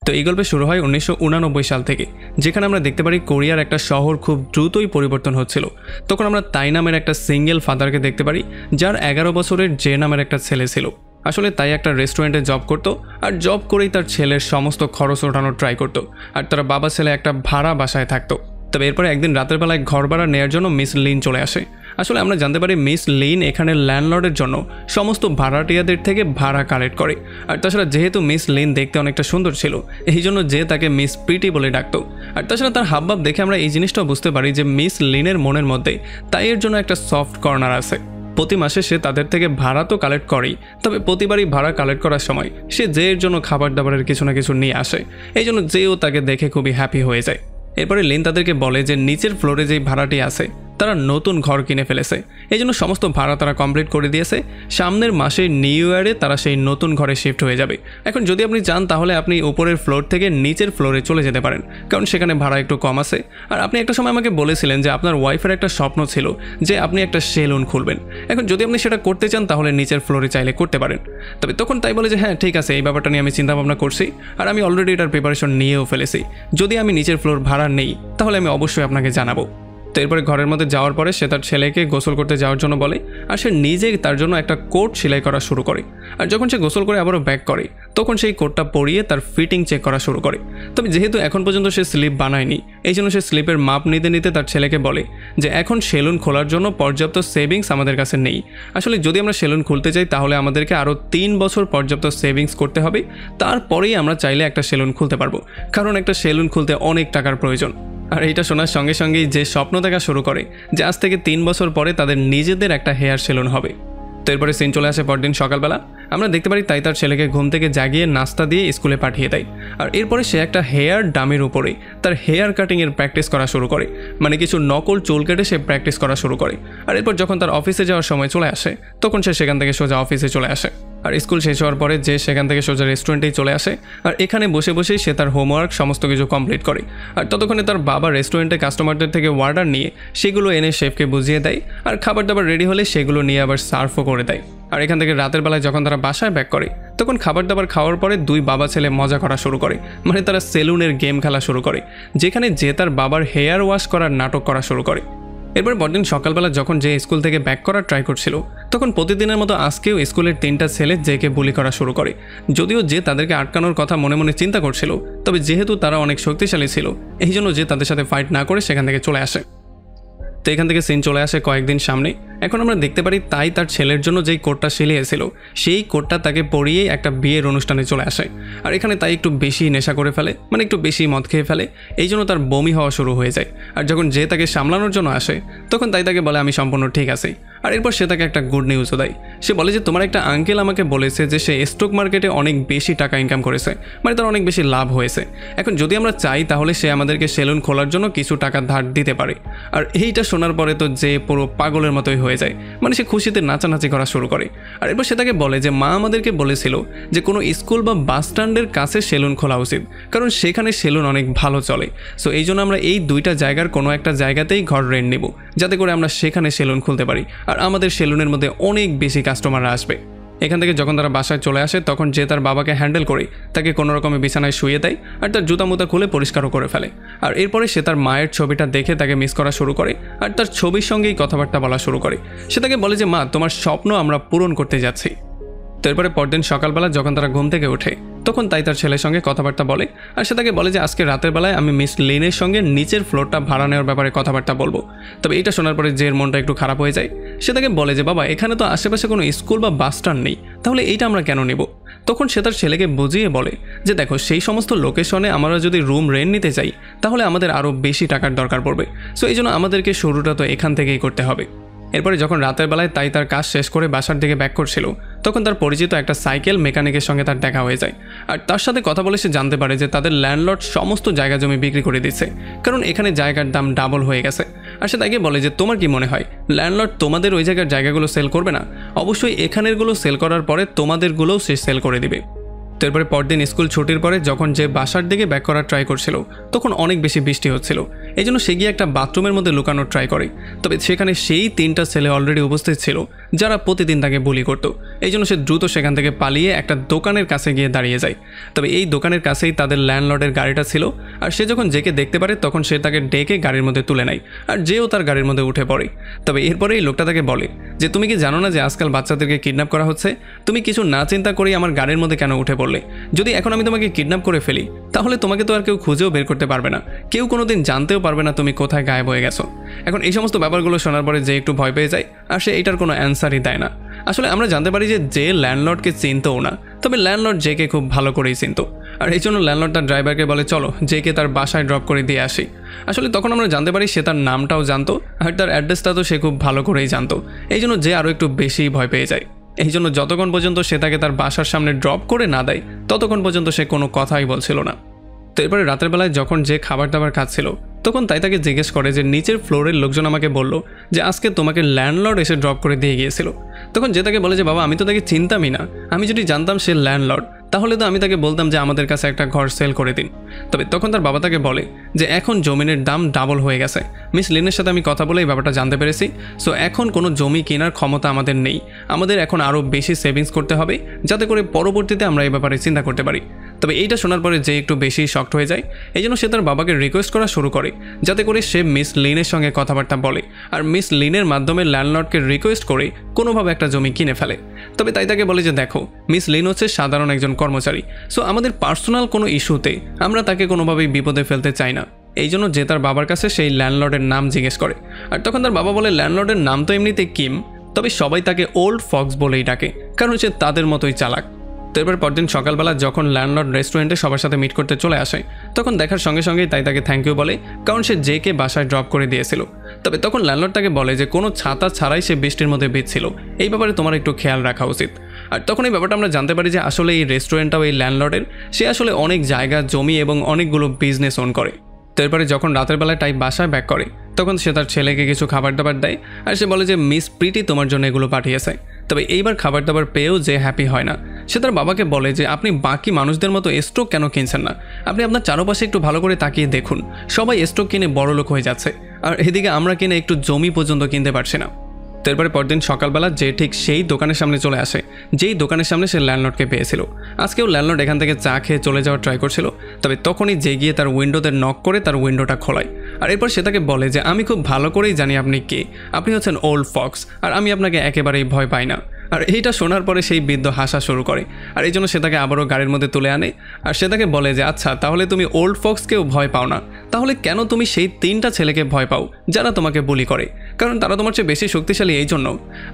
তো এই গল্পে শুরু হয় 1989 সাল থেকে, যেখানে আমরা দেখতে পারি কোরিয়ার একটা শহর খুব দ্রুতই পরিবর্তন হচ্ছিল। তখন আমরা তাই নামের একটা সিঙ্গেল ফাদারকে দেখতে পারি, যার 11 বছরের জে নামের একটা ছেলে ছিল। আসলে তাই একটা রেস্টুরেন্টে জব করতো, আর জব করেই তার ছেলের সমস্ত খরচ ওঠানোর ট্রাই করতো, আর তার বাবা ছেলে একটা ভাড়া বাসায় থাকতো। তবে এরপরে একদিন রাতের বেলায় ঘর ভাড়া নেওয়ার জন্য মিস লিন চলে আসে। আসলে আমরা জানতে পারি মিস লিন এখানে ল্যান্ডলর্ডের জন্য সমস্ত ভাড়াটিয়াদের থেকে ভাড়া কালেক্ট করে। আর তাছাড়া যেহেতু মিস লিন দেখতে অনেকটা সুন্দর ছিল, এই জন্য যে তাকে মিস প্রিটি বলে ডাকতো। আর তাছাড়া তার হাবভাব দেখে আমরা এই জিনিসটাও বুঝতে পারি যে মিস লিনের মনের মধ্যে তাই এর জন্য একটা সফট কর্নার আছে। প্রতি মাসে সে তাদের থেকে ভাড়া তো কালেক্ট করেই, তবে প্রতিবারই ভাড়া কালেক্ট করার সময় সে জের জন্য খাবার দাবারের কিছু না কিছু নিয়ে আসে। এই জন্য জেও তাকে দেখে খুবই হ্যাপি হয়ে যায়। এরপরে লিন তাদেরকে বলে যে নিচের ফ্লোরে যেই ভাড়াটি আছে তারা নতুন ঘর কিনে ফেলেছে, এই জন্য সমস্ত ভাড়া তারা কমপ্লিট করে দিয়েছে। সামনের মাসে নিউ ইয়ারে তারা সেই নতুন ঘরে শিফট হয়ে যাবে। এখন যদি আপনি চান তাহলে আপনি উপরের ফ্লোর থেকে নিচের ফ্লোরে চলে যেতে পারেন, কারণ সেখানে ভাড়া একটু কম আছে। আর আপনি একটা সময় আমাকে বলেছিলেন যে আপনার ওয়াইফের একটা স্বপ্ন ছিল যে আপনি একটা সেলুন খুলবেন। এখন যদি আপনি সেটা করতে চান তাহলে নিচের ফ্লোরে চাইলে করতে পারেন। তবে তখন তাই বলে যে হ্যাঁ ঠিক আছে, এই ব্যাপারটা নিয়ে আমি চিন্তা ভাবনা করছি, আর আমি অলরেডি এটার প্রিপারেশন নিয়েও ফেলেছি। যদি আমি নিচের ফ্লোর ভাড়া নেই তাহলে আমি অবশ্যই আপনাকে জানাবো। তো এরপরে ঘরের মধ্যে যাওয়ার পরে সে তার ছেলেকে গোসল করতে যাওয়ার জন্য বলে, আর সে নিজেই তার জন্য একটা কোট সেলাই করা শুরু করে। আর যখন সে গোসল করে আবারও ব্যাক করে, তখন সেই কোটটা পরিয়ে তার ফিটিং চেক করা শুরু করে। তবে যেহেতু এখন পর্যন্ত সে স্লিপ বানায়নি, এই জন্য সে স্লিপের মাপ নিতে নিতে তার ছেলেকে বলে যে এখন সেলুন খোলার জন্য পর্যাপ্ত সেভিংস আমাদের কাছে নেই। আসলে যদি আমরা সেলুন খুলতে চাই তাহলে আমাদেরকে আরও 3 বছর পর্যাপ্ত সেভিংস করতে হবে, তারপরেই আমরা চাইলে একটা সেলুন খুলতে পারবো, কারণ একটা সেলুন খুলতে অনেক টাকার প্রয়োজন। আর এইটা শোনার সঙ্গে সঙ্গেই যে স্বপ্ন দেখা শুরু করে যে আজ থেকে 3 বছর পরে তাদের নিজেদের একটা হেয়ার সেলুন হবে। তো এরপরে সিন চলে আসে পরদিন সকালবেলা। আমরা দেখতে পারি তাই তার ছেলেকে ঘুম থেকে জাগিয়ে নাস্তা দিয়ে স্কুলে পাঠিয়ে দেয়। আর এরপরে সে একটা হেয়ার ডামের উপরে তার হেয়ার কাটিংয়ের প্র্যাকটিস করা শুরু করে, মানে কিছু নকল চুল কেটে সে প্র্যাকটিস করা শুরু করে। আর এরপর যখন তার অফিসে যাওয়ার সময় চলে আসে, তখন সে সেখান থেকে সোজা অফিসে চলে আসে। আর স্কুল শেষ হওয়ার পরে যে সেখান থেকে সোজা রেস্টুরেন্টেই চলে আসে, আর এখানে বসে বসেই সে তার হোমওয়ার্ক সমস্ত কিছু কমপ্লিট করে। আর ততক্ষণে তার বাবা রেস্টুরেন্টে কাস্টমারদের থেকে অর্ডার নিয়ে সেগুলো এনে শেফকে বুঝিয়ে দেয়, আর খাবার দাবার রেডি হলে সেগুলো নিয়ে আবার সার্ভও করে দেয়। আর এখান থেকে রাতের বেলায় যখন তারা বাসায় ব্যাক করে, তখন খাবার দাবার খাওয়ার পরে দুই বাবা ছেলে মজা করা শুরু করে, মানে তারা সেলুনের গেম খেলা শুরু করে, যেখানে যে তার বাবার হেয়ার ওয়াশ করার নাটক করা শুরু করে। এরপর পরদিন সকালবেলা যখন যে স্কুল থেকে ব্যাক করার ট্রাই করছিল, তখন প্রতিদিনের মতো আজকেও স্কুলের 3টা ছেলে জেকে বুলি করা শুরু করে। যদিও যে তাদেরকে আটকানোর কথা মনে মনে চিন্তা করছিল, তবে যেহেতু তারা অনেক শক্তিশালী ছিল, এই জন্য যে তাদের সাথে ফাইট না করে সেখান থেকে চলে আসে। তো এখান থেকে সিন চলে আসে কয়েকদিন সামনে। এখন আমরা দেখতে পারি তাই তার ছেলের জন্য যেই কোটটা সিলিয়েছিল সেই কোটটা তাকে পরিয়েই একটা বিয়ের অনুষ্ঠানে চলে আসে। আর এখানে তাই একটু বেশি নেশা করে ফেলে, মানে একটু বেশি মদ খেয়ে ফেলে, এই জন্য তার বমি হওয়া শুরু হয়ে যায়। আর যখন যে তাকে সামলানোর জন্য আসে, তখন তাই তাকে বলে আমি সম্পূর্ণ ঠিক আছি। আর এরপর সে তাকে একটা গুড নিউজও দেয়। সে বলে যে তোমার একটা আঙ্কেল আমাকে বলেছে যে সে স্টক মার্কেটে অনেক বেশি টাকা ইনকাম করেছে, মানে তার অনেক বেশি লাভ হয়েছে। এখন যদি আমরা চাই তাহলে সে আমাদেরকে সেলুন খোলার জন্য কিছু টাকা ধার দিতে পারে। আর এইটা শোনার পরে তো যে পুরো পাগলের মতোই হয়ে যায়, মানে সে খুশিতে নাচানাচি করা শুরু করে। আর এরপর সে তাকে বলে যে মা আমাদেরকে বলেছিল যে কোনো স্কুল বা বাস স্ট্যান্ডের কাছে সেলুন খোলা উচিত, কারণ সেখানে সেলুন অনেক ভালো চলে। সো এই জন্য আমরা এই 2টা জায়গার কোনো একটা জায়গাতেই ঘর রেন্ট নেব, যাতে করে আমরা সেখানে সেলুন খুলতে পারি, আর আমাদের সেলুনের মধ্যে অনেক বেশি কাস্টমাররা আসবে। এখান থেকে যখন তারা বাসায় চলে আসে, তখন যে তার বাবাকে হ্যান্ডেল করে তাকে কোনো রকমের বিছানায় শুয়ে দেয়, আর তার জুতা মুতা খুলে পরিষ্কারও করে ফেলে। আর এরপরে সে তার মায়ের ছবিটা দেখে তাকে মিস করা শুরু করে, আর তার ছবির সঙ্গেই কথাবার্তা বলা শুরু করে। সে তাকে বলে যে মা তোমার স্বপ্ন আমরা পূরণ করতে যাচ্ছি। তো এরপরে পরদিন সকালবেলা যখন তারা ঘুম থেকে ওঠে, তখন তাই তার ছেলের সঙ্গে কথাবার্তা বলে। আর সে তাকে বলে যে আজকে রাতের বেলায় আমি মিস লিনের সঙ্গে নিচের ফ্লোরটা ভাড়া নেওয়ার ব্যাপারে কথাবার্তা বলবো। তবে এটা শোনার পরে যে মনটা একটু খারাপ হয়ে যায়। সে তাকে বলে যে বাবা এখানে তো আশেপাশে কোনো স্কুল বা বাস স্ট্যান্ড নেই, তাহলে এইটা আমরা কেন নেব? তখন সে তার ছেলেকে বুঝিয়ে বলে যে দেখো সেই সমস্ত লোকেশনে আমরা যদি রুম রেন্ট নিতে চাই তাহলে আমাদের আরও বেশি টাকার দরকার পড়বে। সো এই জন্য আমাদেরকে শুরুটা তো এখান থেকেই করতে হবে। এরপরে যখন রাতের বেলায় তাই তার কাজ শেষ করে বাসার দিকে ব্যাক করছিল, তখন তার পরিচিত একটা সাইকেল মেকানিকের সঙ্গে তার দেখা হয়ে যায়। আর তার সাথে কথা বলে সে জানতে পারে যে তাদের ল্যান্ডলর্ড সমস্ত জায়গা জমি বিক্রি করে দিচ্ছে, কারণ এখানে জায়গার দাম ডাবল হয়ে গেছে। আর সে তাকে বলে যে তোমার কি মনে হয় ল্যান্ডলর্ড তোমাদের ওই জায়গার জায়গাগুলো সেল করবে না? অবশ্যই এখানেরগুলো সেল করার পরে তোমাদেরগুলোও সে সেল করে দিবে। তারপরে পরদিন স্কুল ছুটির পরে যখন যে বাসার দিকে ব্যাক করার ট্রাই করছিল তখন অনেক বেশি বৃষ্টি হচ্ছিল। এই জন্য সে গিয়ে একটা বাথরুমের মধ্যে লুকানোর ট্রাই করে। তবে সেখানে সেই 3টা ছেলে অলরেডি উপস্থিত ছিল যারা প্রতিদিন তাকে বুলি করতো। এই জন্য সে দ্রুত সেখান থেকে পালিয়ে একটা দোকানের কাছে গিয়ে দাঁড়িয়ে যায়। তবে এই দোকানের কাছেই তাদের ল্যান্ডলর্ডের গাড়িটা ছিল। আর সে যখন জেকে দেখতে পারে তখন সে তাকে ডেকে গাড়ির মধ্যে তুলে নেয় আর যেও তার গাড়ির মধ্যে উঠে পড়ে। তবে এরপরেই লোকটা তাকে বলে যে তুমি কি জানো না যে আজকাল বাচ্চাদেরকে কিডন্যাপ করা হচ্ছে? তুমি কিছু না চিন্তা করেই আমার গাড়ির মধ্যে কেন উঠে পড়লে? যদি এখন আমি তোমাকে কিডন্যাপ করে ফেলি তাহলে তোমাকে তো আর কেউ খুঁজেও বের করতে পারবে না, কেউ কোনোদিন জানতেও পারবে না তুমি কোথায় গায়েব হয়ে গেছো। এখন এই সমস্ত ব্যাপারগুলো শোনার পরে যে একটু ভয় পেয়ে যায় আর সে এটার কোনো অ্যান্সারই দেয় না। আসলে আমরা জানতে পারি যে ল্যান্ডলর্ডকে চিনতও না, তবে ল্যান্ডলর্ড জেকে খুব ভালো করেই চিনত। আর এই জন্য ল্যান্ডলর্ড তার ড্রাইভারকে বলে চলো জেকে তার বাসায় ড্রপ করে দিয়ে আসি। আসলে তখন আমরা জানতে পারি সে তার নামটাও জানতো আর তার অ্যাড্রেসটা তো সে খুব ভালো করেই জানতো। এই জন্য যে আরও একটু বেশি ভয় পেয়ে যায়। এই জন্য যতক্ষণ পর্যন্ত সে তাকে তার বাসার সামনে ড্রপ করে না দেয় ততক্ষণ পর্যন্ত সে কোনো কথাই বলছিল না। তো এরপরে রাতের বেলায় যখন যে খাবার দাবার খাচ্ছিল তখন তাই তাকে জিজ্ঞেস করে যে নিচের ফ্লোরের লোকজন আমাকে বলল যে আজকে তোমাকে ল্যান্ডলর্ড এসে ড্রপ করে দিয়ে গিয়েছিল। তখন যে তাকে বলে যে বাবা আমি তো তাকে চিনতামই না, আমি যদি জানতাম সে ল্যান্ডলর্ড তাহলে তো আমি তাকে বলতাম যে আমাদের কাছে একটা ঘর সেল করে দিন। তবে তখন তার বাবা তাকে বলে যে এখন জমিনের দাম ডাবল হয়ে গেছে, মিস লিনের সাথে আমি কথা বলে এই ব্যাপারটা জানতে পেরেছি। সো এখন কোনো জমি কেনার ক্ষমতা আমাদের নেই, আমাদের এখন আরও বেশি সেভিংস করতে হবে যাতে করে পরবর্তীতে আমরা এই ব্যাপারে চিন্তা করতে পারি। তবে এইটা শোনার পরে যে একটু বেশি শক্ট হয়ে যায়। এই জন্য সে তার বাবাকে রিকোয়েস্ট করা শুরু করে যাতে করে সে মিস লিনের সঙ্গে কথাবার্তা বলে আর মিস লিনের মাধ্যমে ল্যান্ডলর্ডকে রিকোয়েস্ট করে কোনোভাবে একটা জমি কিনে ফেলে। তবে তাই তাকে বলে যে দেখো মিস লিন হচ্ছে সাধারণ একজন কর্মচারী, সো আমাদের পার্সোনাল কোনো ইস্যুতে আমরা তাকে কোনোভাবেই বিপদে ফেলতে চাই না। এই জন্য যে তার বাবার কাছে সেই ল্যান্ডলর্ডের নাম জিজ্ঞেস করে। আর তখন তার বাবা বলে ল্যান্ডলর্ডের নাম তো এমনিতে কিম, তবে সবাই তাকে ওল্ড ফক্স বলেই ডাকে কারণ সে তাদের মতোই চালাক। তো এরপর পরদিন সকালবেলা যখন ল্যান্ডলর্ড রেস্টুরেন্টে সবার সাথে মিট করতে চলে আসে তখন দেখার সঙ্গে সঙ্গেই তাই তাকে থ্যাংক ইউ বলে কারণ সে জেকে বাসায় ড্রপ করে দিয়েছিল। তবে তখন ল্যান্ডলর্ড তাকে বলে যে কোনো ছাতা ছাড়াই সে বৃষ্টির মধ্যে ভিজছিল, এই ব্যাপারে তোমার একটু খেয়াল রাখা উচিত। আর তখন এই ব্যাপারটা আমরা জানতে পারি যে আসলে এই রেস্টুরেন্টটাও এই ল্যান্ডলর্ডের, সে আসলে অনেক জায়গা জমি এবং অনেকগুলো বিজনেস ওন করে। তো এরপরে যখন রাতের বেলায় টাইপ বাসায় ব্যাক করে তখন সে তার ছেলেকে কিছু খাবার দাবার দেয় আর সে বলে যে মিস প্রীতি তোমার জন্য এগুলো পাঠিয়েছে। তবে এইবার খাবার দাবার পেয়েও যে হ্যাপি হয় না। সে তার বাবাকে বলে যে আপনি বাকি মানুষদের মতো স্টক কেন কিনছেন না, আপনি আপনার চারপাশে একটু ভালো করে তাকিয়ে দেখুন, সবাই স্টক কিনে বড়লোক হয়ে যাচ্ছে আর এদিকে আমরা কিনে একটু জমি পর্যন্ত কিনতে পারছি না। তো এরপরে পরদিন সকালবেলা যে ঠিক সেই দোকানের সামনে চলে আসে যেই দোকানের সামনে সে ল্যান্ডলর্ডকে পেয়েছিল। আজকেও ল্যান্ডলর্ড এখান থেকে চা খেয়ে চলে যাওয়ার ট্রাই করছিল, তবে তখনই যে গিয়ে তার উইন্ডোতে নক করে তার উইন্ডোটা খোলায়। আর এরপর সে তাকে বলে যে আমি খুব ভালো করেই জানি আপনি কে, আপনি হচ্ছেন ওল্ড ফক্স আর আমি আপনাকে একেবারেই ভয় পাই না। আর এইটা শোনার পরে সেই বৃদ্ধ হাসা শুরু করে আর এই জন্য সে তাকে আবারও গাড়ির মধ্যে তুলে আনে আর সে তাকে বলে যে আচ্ছা তাহলে তুমি ওল্ড ফক্সকেও ভয় পাও না, তাহলে কেন তুমি সেই 3টা ছেলেকে ভয় পাও যারা তোমাকে বুলি করে? কারণ তারা তোমার চেয়ে বেশি শক্তিশালী এই জন্য।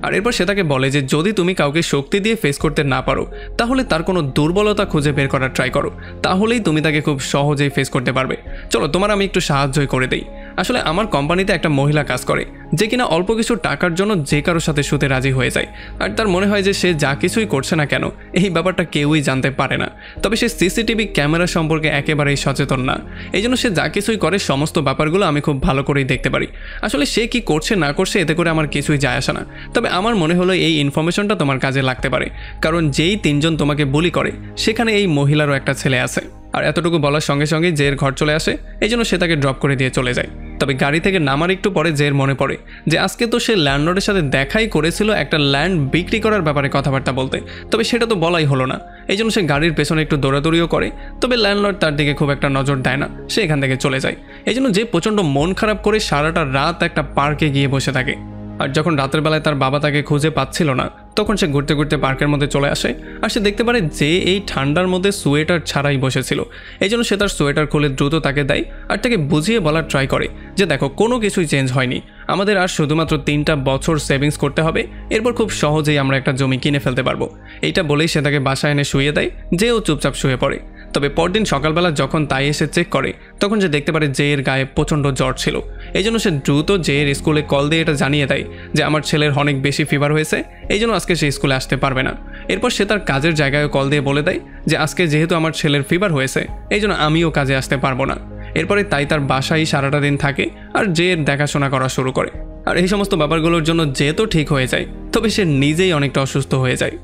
আর এরপর সে তাকে বলে যে যদি তুমি কাউকে শক্তি দিয়ে ফেস করতে না পারো তাহলে তার কোনো দুর্বলতা খুঁজে বের করার ট্রাই করো, তাহলেই তুমি তাকে খুব সহজেই ফেস করতে পারবে। চলো তোমার আমি একটু সাহায্যই করে দেই। আসলে আমার কোম্পানিতে একটা মহিলা কাজ করে যে কিনা অল্প কিছু টাকার জন্য যে কারোর সাথে শুতে রাজি হয়ে যায় আর তার মনে হয় যে সে যা কিছুই করছে না কেন এই ব্যাপারটা কেউই জানতে পারে না। তবে সে সিসিটিভি ক্যামেরা সম্পর্কে একেবারেই সচেতন না, এই জন্য সে যা কিছুই করে সমস্ত ব্যাপারগুলো আমি খুব ভালো করেই দেখতে পারি। আসলে সে কি করছে না করছে এতে করে আমার কিছুই যায় আসে না, তবে আমার মনে হলো এই ইনফরমেশনটা তোমার কাজে লাগতে পারে কারণ যেই 3জন তোমাকে বুলি করে সেখানে এই মহিলারও একটা ছেলে আছে। আর এতটুকু বলার সঙ্গে সঙ্গে জের ঘর চলে আসে, এই জন্য সে তাকে ড্রপ করে দিয়ে চলে যায়। তবে গাড়ি থেকে নামার একটু পরে জের মনে পড়ে যে আজকে তো সে ল্যান্ডলর্ডের সাথে দেখাই করেছিল একটা ল্যান্ড বিক্রি করার ব্যাপারে কথাবার্তা বলতে, তবে সেটা তো বলাই হলো না। এই জন্য সে গাড়ির পেছনে একটু দৌড়াদৌড়িও করে, তবে ল্যান্ডলর্ড তার দিকে খুব একটা নজর দেয় না, সে এখান থেকে চলে যায়। এই জন্য যে প্রচণ্ড মন খারাপ করে সারাটা রাত একটা পার্কে গিয়ে বসে থাকে। আর যখন রাতের বেলায় তার বাবা তাকে খুঁজে পাচ্ছিল না তখন সে ঘুরতে ঘুরতে পার্কের মধ্যে চলে আসে আর সে দেখতে পারে যে এই ঠান্ডার মধ্যে সোয়েটার ছাড়াই বসেছিল। এই জন্য সে তার সোয়েটার খুলে দ্রুত তাকে দেয় আর তাকে বুঝিয়ে বলার ট্রাই করে যে দেখো কোনো কিছুই চেঞ্জ হয়নি, আমাদের আর শুধুমাত্র 3টা বছর সেভিংস করতে হবে, এরপর খুব সহজেই আমরা একটা জমি কিনে ফেলতে পারবো। এইটা বলেই সে তাকে বাসায় এনে শুয়ে দেয়, যেও চুপচাপ শুয়ে পড়ে। তবে পরদিন সকালবেলা যখন তাই এসে চেক করে তখন সে দেখতে পারে যে এর গায়ে প্রচণ্ড জ্বর ছিল। এই জন্য সে দ্রুত যে এর স্কুলে কল দিয়ে এটা জানিয়ে দেয় যে আমার ছেলের অনেক বেশি ফিভার হয়েছে, এই জন্য আজকে সে স্কুলে আসতে পারবে না। এরপর সে তার কাজের জায়গায় কল দিয়ে বলে দেয় যে আজকে যেহেতু আমার ছেলের ফিভার হয়েছে এই জন্য আমিও কাজে আসতে পারবো না। এরপরে তাই তার বাসায় সারাটা দিন থাকে আর যে এর দেখাশোনা করা শুরু করে। আর এই সমস্ত ব্যাপারগুলোর জন্য যে তো ঠিক হয়ে যায়, তবে সে নিজেই অনেকটা অসুস্থ হয়ে যায়।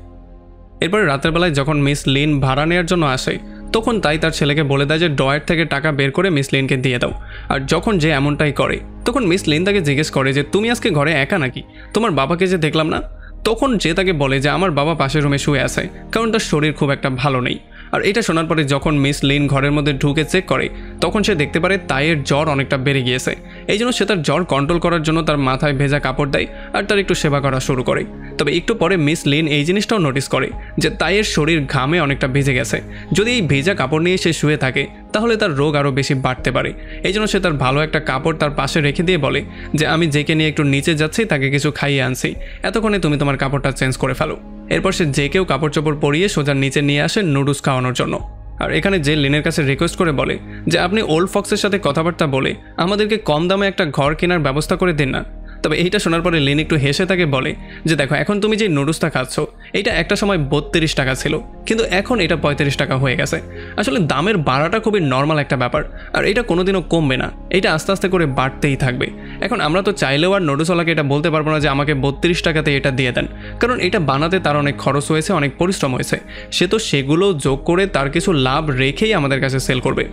এরপরে রাতের বেলায় যখন মিস লিন ভাড়া নেওয়ার জন্য আসে তখন তাই তার ছেলেকে বলে দেয় যে ড্রয়ার থেকে টাকা বের করে মিস লিনকে দিয়ে দাও। আর যখন যে এমনটাই করে তখন মিস লিন তাকে জিজ্ঞেস করে যে তুমি আজকে ঘরে একা নাকি, তোমার বাবাকে যে দেখলাম না। তখন যে তাকে বলে যে আমার বাবা পাশের রুমে শুয়ে আছে, কারণ তার শরীর খুব একটা ভালো নেই। আর এটা শোনার পরে যখন মিস লিন ঘরের মধ্যে ঢুকে চেক করে তখন সে দেখতে পারে তাইয়ের জ্বর অনেকটা বেড়ে গিয়েছে। এই জন্য সে তার জ্বর কন্ট্রোল করার জন্য তার মাথায় ভেজা কাপড় দেয় আর তার একটু সেবা করা শুরু করে। তবে একটু পরে মিস লিন এই জিনিসটাও নোটিস করে যে তাইয়ের শরীর ঘামে অনেকটা ভিজে গেছে। যদি এই ভেজা কাপড় নিয়ে সে শুয়ে থাকে তাহলে তার রোগ আরও বেশি বাড়তে পারে। এই জন্য সে তার ভালো একটা কাপড় তার পাশে রেখে দিয়ে বলে যে আমি জেকে নিয়ে একটু নিচে যাচ্ছি, তাকে কিছু খাইয়ে আনছি, এতক্ষণে তুমি তোমার কাপড়টা চেঞ্জ করে ফেলো। এরপর সে জেকেও কাপড় চোপড় পরিয়ে সোজা নিচে নিয়ে আসে নুডলস খাওয়ানোর জন্য। আর এখানে যে লিনের কাছে রিকোয়েস্ট করে বলে যে আপনি ওল্ড ফক্সের সাথে কথাবার্তা বলে আমাদেরকে কম দামে একটা ঘর কেনার ব্যবস্থা করে দিন না। তবে এইটা শোনার পরে লিন একটু হেসে তাকে বলে যে দেখো, এখন তুমি যে নুডলসটা খাচ্ছ এটা একটা সময় 32 টাকা ছিল, কিন্তু এখন এটা 35 টাকা হয়ে গেছে। আসলে দামের বাড়াটা খুবই নর্মাল একটা ব্যাপার, আর এটা কোনোদিনও কমবে না, এটা আস্তে আস্তে করে বাড়তেই থাকবে। এখন আমরা তো চাইলেও আর নুডলসওয়ালাকে এটা বলতে পারবো না যে আমাকে 32 টাকাতে এটা দিয়ে দেন, কারণ এটা বানাতে তার অনেক খরচ হয়েছে, অনেক পরিশ্রম হয়েছে। সে তো সেগুলো যোগ করে তার কিছু লাভ রেখেই আমাদের কাছে সেল করবে।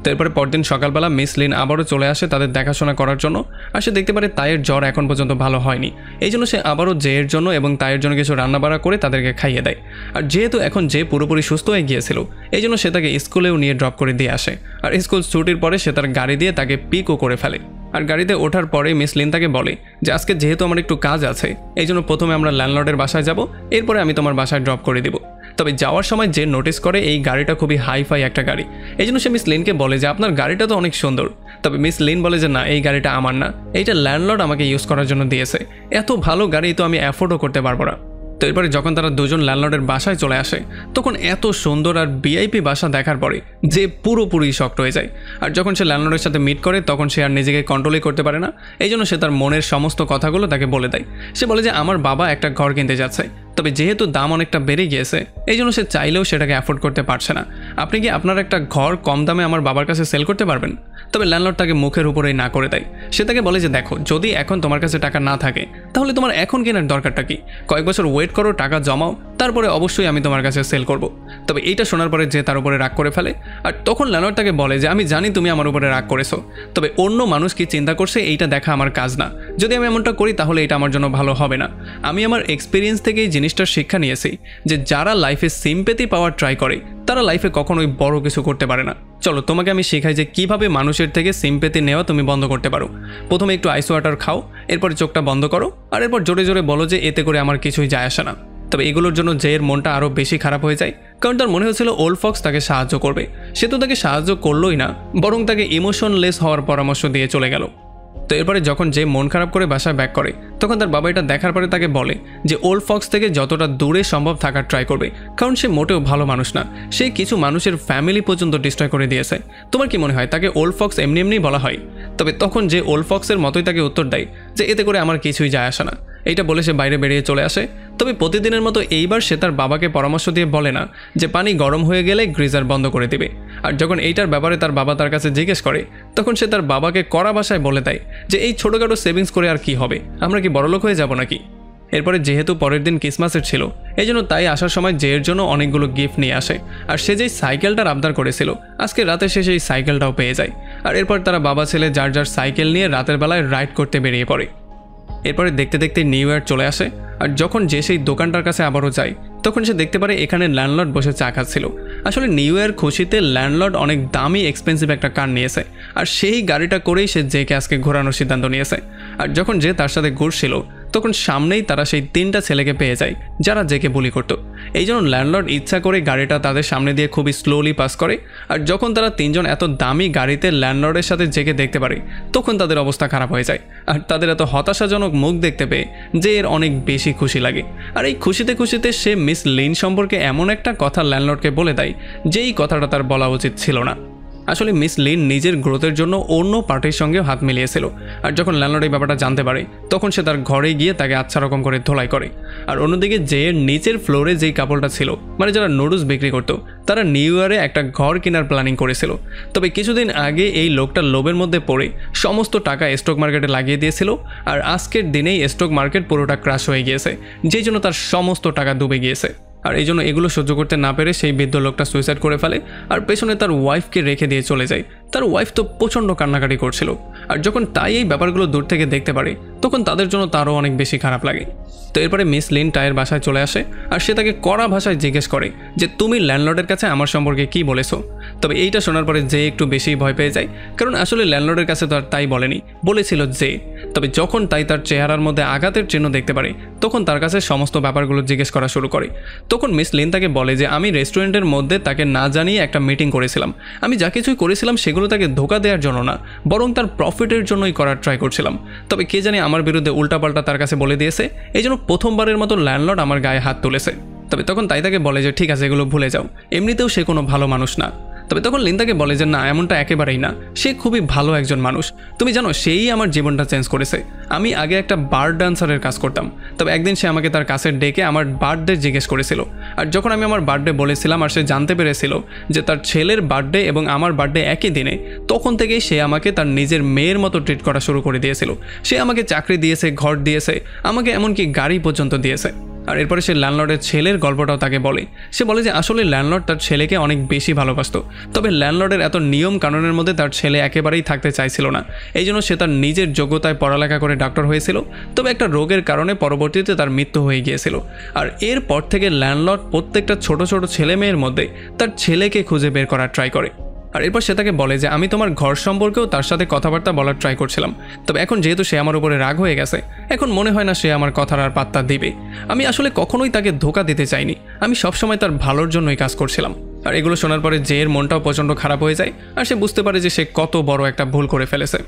তারপরে পরদিন সকালবেলা মিস লিন আবারও চলে আসে তাদের দেখাশোনা করার জন্য। আর সে দেখতে পারে তাইয়ের জ্বর এখন পর্যন্ত ভালো হয়নি। এই জন্য সে আবারও জেয়ের জন্য এবং তাইয়ের জন্য কিছু রান্নাবাড়া করে তাদেরকে খাইয়ে দেয়। আর যেহেতু এখন যে পুরোপুরি সুস্থ হয়ে গিয়েছিল এই জন্য সে তাকে স্কুলেও নিয়ে ড্রপ করে দিয়ে আসে। আর স্কুল ছুটির পরে সে তার গাড়ি দিয়ে তাকে পিকও করে ফেলে। আর গাড়িতে ওঠার পরে মিস লিন তাকে বলে যে আজকে যেহেতু আমার একটু কাজ আছে এই জন্য প্রথমে আমরা ল্যান্ডলর্ডের বাসায় যাব, এরপরে আমি তোমার বাসায় ড্রপ করে দিব। তবে যাওয়ার সময় যে নোটিস করে এই গাড়িটা খুবই হাইফাই একটা গাড়ি, এই জন্য সে মিস লিনকে বলে যে আপনার গাড়িটা তো অনেক সুন্দর। তবে মিস লিন বলে যে না, এই গাড়িটা আমার না, এইটা ল্যান্ডলর্ড আমাকে ইউজ করার জন্য দিয়েছে, এত ভালো গাড়ি তো আমি অ্যাফোর্ডও করতে পারবো না। তো এরপরে যখন তারা দুজন ল্যান্ডলর্ডের বাসায় চলে আসে তখন এত সুন্দর আর ভিআইপি বাসা দেখার পরে যে পুরোপুরি শকড হয়ে যায়। আর যখন সে ল্যান্ডলর্ডের সাথে মিট করে তখন সে আর নিজেকে কন্ট্রোলই করতে পারে না। এই জন্য সে তার মনের সমস্ত কথাগুলো তাকে বলে দেয়। সে বলে যে আমার বাবা একটা ঘর কিনতে যাচ্ছে, তবে যেহেতু দাম অনেকটা বেড়ে গিয়েছে এই জন্য সে চাইলেও সেটাকে অ্যাফোর্ড করতে পারছে না। আপনি কি আপনার একটা ঘর কম দামে আমার বাবার কাছে সেল করতে পারবেন? তবে ল্যান্ডলর্ড তাকে মুখের উপরেই না করে দেয়। সে তাকে বলে যে দেখো, যদি এখন তোমার কাছে টাকা না থাকে তাহলে তোমার এখন কেনার দরকারটা কি? কয়েক বছর ওয়েট করো, টাকা জমাও, তারপরে অবশ্যই আমি তোমার কাছে সেল করব। তবে এইটা শোনার পরে যে তার উপরে রাগ করে ফেলে। আর তখন ল্যান্ডলর্ড তাকে বলে যে আমি জানি তুমি আমার উপরে রাগ করেছো, তবে অন্য মানুষ কি চিন্তা করছে এইটা দেখা আমার কাজ না। যদি আমি এমনটা করি তাহলে এটা আমার জন্য ভালো হবে না। আমি আমার এক্সপিরিয়েন্স থেকে এই জিনিসটার শিক্ষা নিয়েছি যে যারা লাইফে সিম্প্যাথি পাওয়ার ট্রাই করে তারা লাইফে কখনোই বড় কিছু করতে পারে না। চলো তোমাকে আমি শেখাই যে কিভাবে মানুষের থেকে সিম্প্যাথি নেওয়া তুমি বন্ধ করতে পারো। প্রথমে একটু আইস ওয়াটার খাও, এরপরে চোখটা বন্ধ করো, আর এরপর জোরে জোরে বলো যে এতে করে আমার কিছুই যায় আসে না। তবে এগুলোর জন্য জেয়ের মনটা আরও বেশি খারাপ হয়ে যায়, কারণ তার মনে হয়েছিল ওল্ড ফক্স তাকে সাহায্য করবে। সে তো তাকে সাহায্য করলোই না, বরং তাকে ইমোশনলেস হওয়ার পরামর্শ দিয়ে চলে গেল। তো এরপরে যখন যে মন খারাপ করে বাসায় ব্যাক করে তখন তার বাবা এটা দেখার পরে তাকে বলে যে ওল্ড ফক্স থেকে যতটা দূরে সম্ভব থাকার ট্রাই করবে, কারণ সে মোটেও ভালো মানুষ না। সে কিছু মানুষের ফ্যামিলি পর্যন্ত ডিস্ট্রয় করে দিয়েছে। তোমার কি মনে হয় তাকে ওল্ড ফক্স এমনি এমনিই বলা হয়? তবে তখন যে ওল্ড ফক্সের মতোই তাকে উত্তর দেয় যে এতে করে আমার কিছুই যায় আসে না। এইটা বলে সে বাইরে বেরিয়ে চলে আসে। তবে প্রতিদিনের মতো এইবার সে তার বাবাকে পরামর্শ দিয়ে বলে না যে পানি গরম হয়ে গেলে গ্রিজার বন্ধ করে দেবে। আর যখন এইটার ব্যাপারে তার বাবা তার কাছে জিজ্ঞেস করে তখন সে তার বাবাকে কড়া ভাষায় বলে দেয় যে এই ছোটোখাটো সেভিংস করে আর কি হবে, আমরা কি বড়লোক হয়ে যাব নাকি? এরপরে যেহেতু পরের দিন ক্রিসমাসের ছিল এই জন্য তাই আসার সময় জেয়ের জন্য অনেকগুলো গিফট নিয়ে আসে। আর সে যেই সাইকেলটার আবদার করেছিল আজকে রাতে সে সেই সাইকেলটাও পেয়ে যায়। আর এরপর তারা বাবা ছেলে যার যার সাইকেল নিয়ে রাতের বেলায় রাইড করতে বেরিয়ে পড়ে। এরপরে দেখতে দেখতে নিউ ইয়ার চলে আসে। আর যখন যে সেই দোকানটার কাছে আবারও যায় তখন সে দেখতে পারে এখানে ল্যান্ডলর্ড বসে চা খাচ্ছিল। আসলে নিউ ইয়ার খুশিতে ল্যান্ডলর্ড অনেক দামি এক্সপেন্সিভ একটা কার নিয়েছে, আর সেই গাড়িটা করেই সে জেকে আজকে ঘোরানোর সিদ্ধান্ত নিয়েছে। আর যখন যে তার সাথে ঘুরছিল তখন সামনেই তারা সেই 3টা ছেলেকে পেয়ে যায় যারা জেকে বুলি করতো। এই জন্য ল্যান্ডলর্ড ইচ্ছা করে গাড়িটা তাদের সামনে দিয়ে খুবই স্লোলি পাস করে। আর যখন তারা 3জন এত দামি গাড়িতে ল্যান্ডলর্ডের সাথে জেকে দেখতে পারে তখন তাদের অবস্থা খারাপ হয়ে যায়। আর তাদের এত হতাশাজনক মুখ দেখতে পেয়ে যে এর অনেক বেশি খুশি লাগে। আর এই খুশিতে খুশিতে সে মিস লিন সম্পর্কে এমন একটা কথা ল্যান্ডলর্ডকে বলে দেয় যেই কথাটা তার বলা উচিত ছিল না। আসলে মিস লিন নিজের গ্রোথের জন্য অন্য পার্টির সঙ্গে হাত মিলিয়েছিল। আর যখন ল্যান্ডলর্ড এই ব্যাপারটা জানতে পারে তখন সে তার ঘরে গিয়ে তাকে আচ্ছা রকম করে ধোলাই করে। আর অন্যদিকে যে নিচের ফ্লোরে যেই কাপড়টা ছিল, মানে যারা নুডলস বিক্রি করতো, তারা নিউ ইয়ারে একটা ঘর কেনার প্ল্যানিং করেছিল। তবে কিছুদিন আগে এই লোকটা লোভের মধ্যে পড়ে সমস্ত টাকা স্টক মার্কেটে লাগিয়ে দিয়েছিল। আর আজকের দিনেই স্টক মার্কেট পুরোটা ক্রাশ হয়ে গিয়েছে, যেই জন্য তার সমস্ত টাকা ডুবে গিয়েছে। আর এই জন্য এগুলো সহ্য করতে না পেরে সেই বৃদ্ধ লোকটা সুইসাইড করে ফেলে আর পেছনে তার ওয়াইফকে রেখে দিয়ে চলে যায়। তার ওয়াইফ তো প্রচণ্ড কান্নাকাটি করছিল, আর যখন তাই এই ব্যাপারগুলো দূর থেকে দেখতে পারে তখন তাদের জন্য তারও অনেক বেশি খারাপ লাগে। তো এরপরে মিস লিন টাইয়ের বাসায় চলে আসে আর সে তাকে কড়া ভাষায় জিজ্ঞেস করে যে তুমি ল্যান্ডলর্ডের কাছে আমার সম্পর্কে কি বলেছো। তবে এইটা শোনার পরে যে একটু বেশি ভয় পেয়ে যায়, কারণ আসলে ল্যান্ডলর্ডের কাছে তো আর তাই বলেনি, বলেছিল যে। তবে যখন তাই তার চেহারার মধ্যে আঘাতের চিহ্ন দেখতে পারে তখন তার কাছে সমস্ত ব্যাপারগুলো জিজ্ঞেস করা শুরু করে। তখন মিস লিন তাকে বলে যে আমি রেস্টুরেন্টের মধ্যে তাকে না জানিয়ে একটা মিটিং করেছিলাম, আমি যা কিছুই করেছিলাম সেগুলো তাকে ধোকা দেওয়ার জন্য না, বরং তার প্রফিটের জন্যই করার ট্রাই করছিলাম। তবে কে জানি আমার বিরুদ্ধে উল্টাপাল্টা তার কাছে বলে দিয়েছে, এই জন্য প্রথমবারের মতো ল্যান্ডলর্ড আমার গায়ে হাত তুলেছে। তবে তখন তাই তাকে বলে যে ঠিক আছে, এগুলো ভুলে যাও, এমনিতেও সে কোনো ভালো মানুষ না। তবে তখন লিন তাকে বলে যে না, এমনটা একেবারেই না, সে খুবই ভালো একজন মানুষ। তুমি জানো সেই আমার জীবনটা চেঞ্জ করেছে। আমি আগে একটা বার ডান্সারের কাজ করতাম, তবে একদিন সে আমাকে তার কাছে ডেকে আমার বার্থডে জিজ্ঞেস করেছিল। আর যখন আমি আমার বার্থডে বলেছিলাম আর সে জানতে পেরেছিল যে তার ছেলের বার্থডে এবং আমার বার্থডে একই দিনে, তখন থেকেই সে আমাকে তার নিজের মেয়ের মতো ট্রিট করা শুরু করে দিয়েছিল। সে আমাকে চাকরি দিয়েছে, ঘর দিয়েছে, আমাকে এমনকি গাড়ি পর্যন্ত দিয়েছে। আর এরপরে সে ল্যান্ডলর্ডের ছেলের গল্পটাও তাকে বলে। সে বলে যে আসলে ল্যান্ডলর্ড তার ছেলেকে অনেক বেশি ভালোবাসত, তবে ল্যান্ডলর্ডের এত নিয়ম কানুনের মধ্যে তার ছেলে একেবারেই থাকতে চাইছিল না। এই জন্য সে তার নিজের যোগ্যতায় পড়ালেখা করে ডাক্তার হয়েছিল, তবে একটা রোগের কারণে পরবর্তীতে তার মৃত্যু হয়ে গিয়েছিল। আর এরপর থেকে ল্যান্ডলর্ড প্রত্যেকটা ছোট ছোট ছেলে মেয়ের মধ্যে তার ছেলেকে খুঁজে বের করার ট্রাই করে। আর এরপর সে তাকে বলে যে আমি তোমার ঘর সম্পর্কেও তার সাথে কথাবার্তা বলার ট্রাই করছিলাম, তবে এখন যেহেতু সে আমার উপরে রাগ হয়ে গেছে, এখন মনে হয় না সে আমার কথার আর পাত্তা দিবে। আমি আসলে কখনোই তাকে ধোকা দিতে চাইনি, আমি সবসময় তার ভালোর জন্যই কাজ করছিলাম। আর এগুলো শোনার পরে জের মনটাও প্রচণ্ড খারাপ হয়ে যায় আর সে বুঝতে পারে যে সে কত বড় একটা ভুল করে ফেলেছে।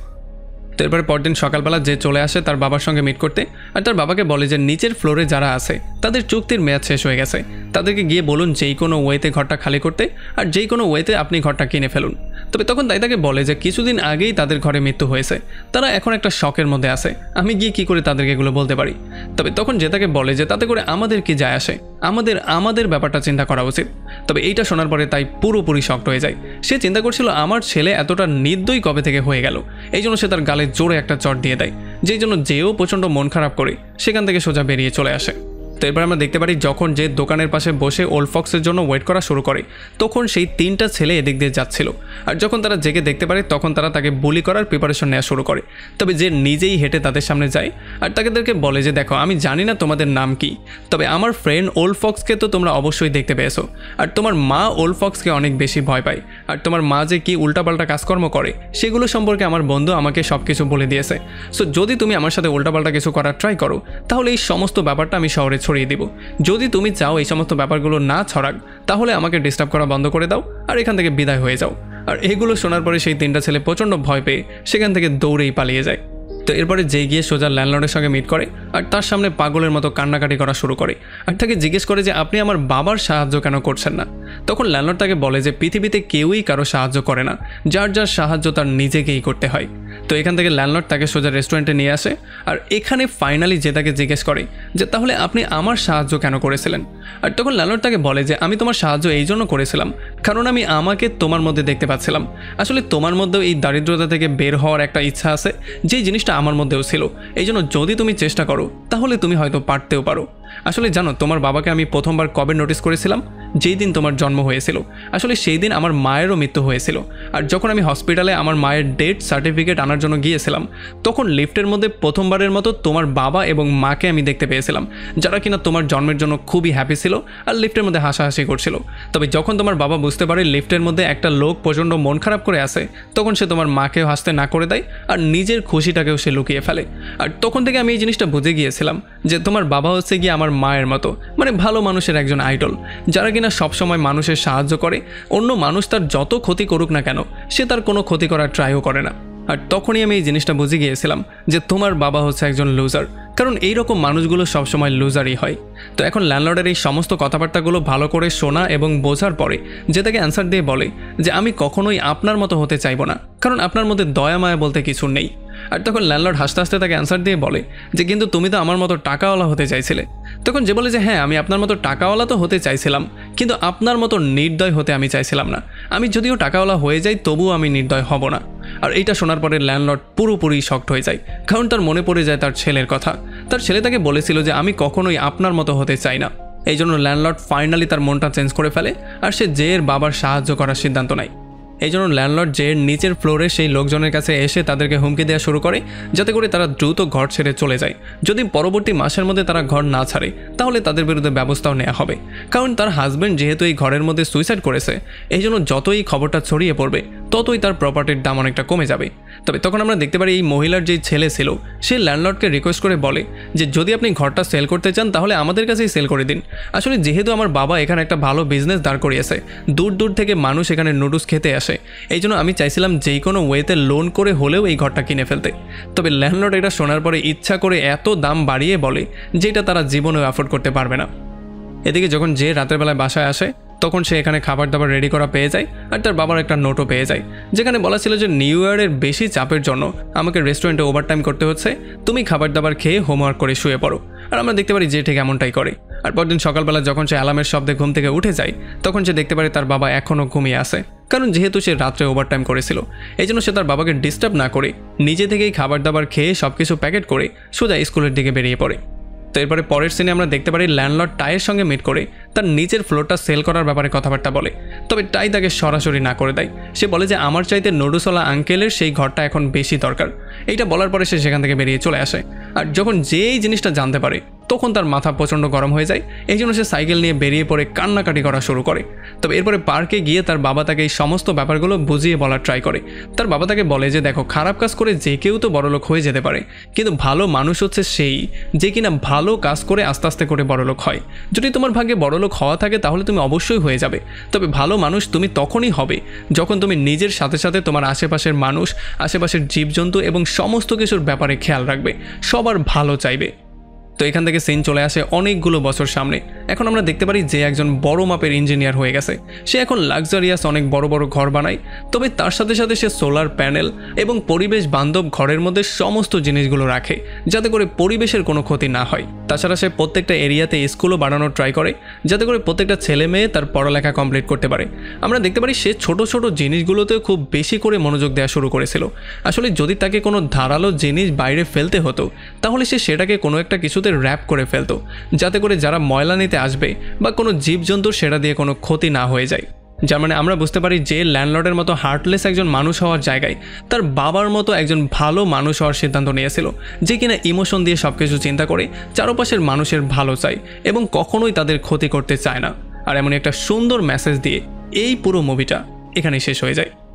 তো এরপরে পরদিন সকালবেলা যে চলে আসে তার বাবার সঙ্গে মিট করতে, আর তার বাবাকে বলে যে নিচের ফ্লোরে যারা আছে তাদের চুক্তির মেয়াদ শেষ হয়ে গেছে, তাদেরকে গিয়ে বলুন যেই কোনো ওয়েতে ঘরটা খালি করতে, আর যেই কোনো ওয়েতে আপনি ঘরটা কিনে ফেলুন। তবে তখন তাই তাকে বলে যে কিছুদিন আগেই তাদের ঘরে মৃত্যু হয়েছে, তারা এখন একটা শকের মধ্যে আছে, আমি গিয়ে কি করে তাদেরকে এগুলো বলতে পারি। তবে তখন যে তাকে বলে যে তাতে করে আমাদের কি যায় আসে, আমাদের ব্যাপারটা চিন্তা করা উচিত। তবে এইটা শোনার পরে তাই পুরোপুরি শকড হয়ে যায়। সে চিন্তা করছিল আমার ছেলে এতটা নির্দয়ী কবে থেকে হয়ে গেল, এই জন্য সে তার গালে জোরে একটা চট দিয়ে দেয়, যেই জন্য যেও প্রচণ্ড মন খারাপ করে সেখান থেকে সোজা বেরিয়ে চলে আসে। তো এরপর আমরা দেখতে পারি যখন যে দোকানের পাশে বসে ওল্ড ফক্সের জন্য ওয়েট করা শুরু করে, তখন সেই তিনটা ছেলে এদিক দিয়ে যাচ্ছিল। আর যখন তারা জেগে দেখতে পারে তখন তারা তাকে বুলি করার প্রিপারেশন নেওয়া শুরু করে। তবে যে নিজেই হেঁটে তাদের সামনে যায় আর তাদেরকে বলে যে দেখো, আমি জানি না তোমাদের নাম কি, তবে আমার ফ্রেন্ড ওল্ড ফক্সকে তো তোমরা অবশ্যই দেখতে পেয়েছো, আর তোমার মা ওল্ড ফক্সকে অনেক বেশি ভয় পায়, আর তোমার মা যে কি উল্টাপাল্টা কাজকর্ম করে সেগুলো সম্পর্কে আমার বন্ধু আমাকে সব কিছু বলে দিয়েছে। সো যদি তুমি আমার সাথে উল্টাপাল্টা কিছু করার ট্রাই করো তাহলে এই সমস্ত ব্যাপারটা আমি শহরে ছড়িয়ে দিব। যদি তুমি চাও এই সমস্ত ব্যাপারগুলো না ছড়াক তাহলে আমাকে ডিস্টার্ব করা বন্ধ করে দাও আর এখান থেকে বিদায় হয়ে যাও। আর এগুলো শোনার পরে সেই তিনটা ছেলে প্রচণ্ড ভয় পেয়ে সেখান থেকে দৌড়েই পালিয়ে যায়। তো এরপরে যে গিয়ে সোজা ল্যান্ডলর্ডের সঙ্গে মিট করে আর তার সামনে পাগলের মতো কান্নাকাটি করা শুরু করে আর তাকে জিজ্ঞেস করে যে আপনি আমার বাবার সাহায্য কেন করছেন না। তখন ল্যান্ডলর্ড তাকে বলে যে পৃথিবীতে কেউই কারো সাহায্য করে না, যার যার সাহায্য তার নিজেকেই করতে হয়। তো এখান থেকে ল্যান্ডলর্ড তাকে সোজা রেস্টুরেন্টে নিয়ে আসে আর এখানে ফাইনালি যে তাকে জিজ্ঞেস করে যে তাহলে আপনি আমার সাহায্য কেন করেছিলেন। আর তখন ল্যান্ডলর্ড তাকে বলে যে আমি তোমার সাহায্য এই জন্য করেছিলাম কারণ আমি আমাকে তোমার মধ্যে দেখতে পাচ্ছিলাম। আসলে তোমার মধ্যেও এই দারিদ্রতা থেকে বের হওয়ার একটা ইচ্ছা আছে, যেই জিনিসটা আমার মধ্যেও ছিল। এই জন্য যদি তুমি চেষ্টা করো তাহলে তুমি হয়তো পারতেও পারো। আসলে জানো তোমার বাবাকে আমি প্রথমবার কবে নোটিস করেছিলাম? যেই দিন তোমার জন্ম হয়েছিল। আসলে সেই দিন আমার মায়েরও মৃত্যু হয়েছিল। আর যখন আমি হসপিটালে আমার মায়ের ডেথ সার্টিফিকেট আনার জন্য গিয়েছিলাম তখন লিফটের মধ্যে প্রথমবারের মতো তোমার বাবা এবং মাকে আমি দেখতে পেয়েছিলাম, যারা কিনা তোমার জন্মের জন্য খুবই হ্যাপি ছিল আর লিফটের মধ্যে হাসাহাসি করছিল। তবে যখন তোমার বাবা বুঝতে পারে লিফটের মধ্যে একটা লোক প্রচণ্ড মন খারাপ করে আসে তখন সে তোমার মাকেও হাসতে না করে দেয় আর নিজের খুশিটাকেও সে লুকিয়ে ফেলে। আর তখন থেকে আমি এই জিনিসটা বুঝে গিয়েছিলাম যে তোমার বাবা হচ্ছে গিয়ে আমার মায়ের মতো, মানে ভালো মানুষের একজন আইডল, যারা কিনা সবসময় মানুষের সাহায্য করে। অন্য মানুষ তার যত ক্ষতি করুক না কেন সে তার কোনো ক্ষতি করার ট্রাইও করে না। আর তখনই আমি এই জিনিসটা বুঝে গিয়েছিলাম যে তোমার বাবা হচ্ছে একজন লুজার, কারণ এইরকম মানুষগুলো সবসময় লুজারই হয়। তো এখন ল্যান্ডলর্ডের এই সমস্ত কথাবার্তাগুলো ভালো করে শোনা এবং বোঝার পরে যে তাকে অ্যান্সার দিয়ে বলে যে আমি কখনোই আপনার মতো হতে চাইবো না, কারণ আপনার মধ্যে দয়া মায়া বলতে কিছু নেই। আর তখন ল্যান্ডলর্ড হাসতে হাসতে তাকে অ্যান্সার দিয়ে বলে যে কিন্তু তুমি তো আমার মতো টাকাওয়ালা হতে চাইছিলে। তখন যে বলে যে হ্যাঁ, আমি আপনার মতো টাকাওয়ালা তো হতে চাইছিলাম, কিন্তু আপনার মতো নির্দয় হতে আমি চাইছিলাম না। আমি যদিও টাকাওয়ালা হয়ে যাই তবুও আমি নির্দয় হব না। আর এইটা শোনার পরে ল্যান্ডলর্ড পুরোপুরি শকড হয়ে যায়, কারণ তার মনে পড়ে যায় তার ছেলের কথা। তার ছেলে তাকে বলেছিল যে আমি কখনোই আপনার মতো হতে চাই না। এই জন্য ল্যান্ডলর্ড ফাইনালি তার মনটা চেঞ্জ করে ফেলে আর সে জেয়ের বাবার সাহায্য করার সিদ্ধান্ত নেয়। এই জন্য ল্যান্ডলর্ড জেয়ের নিচের ফ্লোরে সেই লোকজনের কাছে এসে তাদেরকে হুমকি দেওয়া শুরু করে যাতে করে তারা দ্রুত ঘর ছেড়ে চলে যায়। যদি পরবর্তী মাসের মধ্যে তারা ঘর না ছাড়ে তাহলে তাদের বিরুদ্ধে ব্যবস্থাও নেওয়া হবে, কারণ তার হাজব্যান্ড যেহেতু এই ঘরের মধ্যে সুইসাইড করেছে এই জন্য যতই খবরটা ছড়িয়ে পড়বে ততই তার প্রপার্টির দাম অনেকটা কমে যাবে। তবে তখন আমরা দেখতে পারি এই মহিলার যেই ছেলে ছিল সে ল্যান্ডলর্ডকে রিকোয়েস্ট করে বলে যে যদি আপনি ঘরটা সেল করতে চান তাহলে আমাদের কাছেই সেল করে দিন। আসলে যেহেতু আমার বাবা এখানে একটা ভালো বিজনেস দাঁড় করিয়েছে, দূর দূর থেকে মানুষ এখানে নুডলস খেতে আসে, এই জন্য আমি চাইছিলাম যেই কোনো ওয়েতে লোন করে হলেও এই ঘরটা কিনে ফেলতে। তবে ল্যান্ডলর্ড এটা শোনার পরে ইচ্ছা করে এত দাম বাড়িয়ে বলে যেটা তারা জীবনেও অ্যাফোর্ড করতে পারবে না। এদিকে যখন যে রাতের বেলায় বাসায় আসে তখন সে এখানে খাবার দাবার রেডি করা পেয়ে যায় আর তার বাবার একটা নোটও পেয়ে যায় যেখানে বলা ছিল যে নিউ ইয়ারের বেশি চাপের জন্য আমাকে রেস্টুরেন্টে ওভারটাইম করতে হচ্ছে, তুমি খাবার দাবার খেয়ে হোমওয়ার্ক করে শুয়ে পড়ো। আর আমরা দেখতে পারি যে ঠিক এমনটাই করে। আর পরদিন সকালবেলা যখন সে অ্যালার্মের শব্দে ঘুম থেকে উঠে যায় তখন সে দেখতে পারে তার বাবা এখনও ঘুমিয়ে আছে, কারণ যেহেতু সে রাত্রে ওভারটাইম করেছিল এই জন্য সে তার বাবাকে ডিস্টার্ব না করে নিজে থেকেই খাবার দাবার খেয়ে সব কিছু প্যাকেট করে সোজা স্কুলের দিকে বেরিয়ে পড়ে। তো এরপরে পরের সিনে আমরা দেখতে পারি ল্যান্ডলর্ড টাইয়ের সঙ্গে মিট করে তার নিচের ফ্লোরটা সেল করার ব্যাপারে কথাবার্তা বলে। তবে টাই তাকে সরাসরি না করে দেয়। সে বলে যে আমার চাইতে নুডলসওয়ালা আঙ্কেলের সেই ঘরটা এখন বেশি দরকার। এইটা বলার পরে সে সেখান থেকে বেরিয়ে চলে আসে। আর যখন যেই জিনিসটা জানতে পারে তখন তার মাথা প্রচণ্ড গরম হয়ে যায়। এই জন্য সে সাইকেল নিয়ে বেরিয়ে পড়ে কান্নাকাটি করা শুরু করে। তবে এরপরে পার্কে গিয়ে তার বাবা তাকে এই সমস্ত ব্যাপারগুলো বুঝিয়ে বলার ট্রাই করে। তার বাবা তাকে বলে যে দেখো, খারাপ কাজ করে যে কেউ তো বড়লোক হয়ে যেতে পারে, কিন্তু ভালো মানুষ হচ্ছে সেই যে কিনা ভালো কাজ করে আস্তে আস্তে করে বড়লোক হয়। যদি তোমার ভাগ্যে বড়লোক হওয়া থাকে তাহলে তুমি অবশ্যই হয়ে যাবে। তবে ভালো মানুষ তুমি তখনই হবে যখন তুমি নিজের সাথে সাথে তোমার আশেপাশের মানুষ, আশেপাশের জীবজন্তু এবং সমস্ত কিছুর ব্যাপারে খেয়াল রাখবে, সবার ভালো চাইবে। তো এখান থেকে সিন চলে আসে অনেকগুলো বছর সামনে। এখন আমরা দেখতে পারি যে একজন বড় মাপের ইঞ্জিনিয়ার হয়ে গেছে। সে এখন লাক্সারিয়াস অনেক বড় বড় ঘর বানায়। তবে তার সাথে সাথে সে সোলার প্যানেল এবং পরিবেশ বান্ধব ঘরের মধ্যে সমস্ত জিনিসগুলো রাখে যাতে করে পরিবেশের কোনো ক্ষতি না হয়। তাছাড়া সে প্রত্যেকটা এরিয়াতে স্কুলও বানানোর ট্রাই করে যাতে করে প্রত্যেকটা ছেলে মেয়ে তার পড়ালেখা কমপ্লিট করতে পারে। আমরা দেখতে পারি সে ছোট ছোট জিনিসগুলোতেও খুব বেশি করে মনোযোগ দেওয়া শুরু করেছিল। আসলে যদি তাকে কোনো ধারালো জিনিস বাইরে ফেলতে হতো তাহলে সে সেটাকে কোনো একটা কিছুতে র্যাপ করে ফেলতো যাতে করে যারা ময়লা নিতে আসবে বা কোনো জীবজন্তুর সেটা দিয়ে কোনো ক্ষতি না হয়ে যায়। যার মানে আমরা বুঝতে পারি যে ল্যান্ডলর্ডের মতো হার্টলেস একজন মানুষ হওয়ার জায়গায় তার বাবার মতো একজন ভালো মানুষ হওয়ার সিদ্ধান্ত নিয়েছিল, যে কিনা ইমোশন দিয়ে সব কিছু চিন্তা করে চারপাশের মানুষের ভালো চায় এবং কখনোই তাদের ক্ষতি করতে চায় না। আর এমন একটা সুন্দর মেসেজ দিয়ে এই পুরো মুভিটা এখানেই শেষ হয়ে যায়।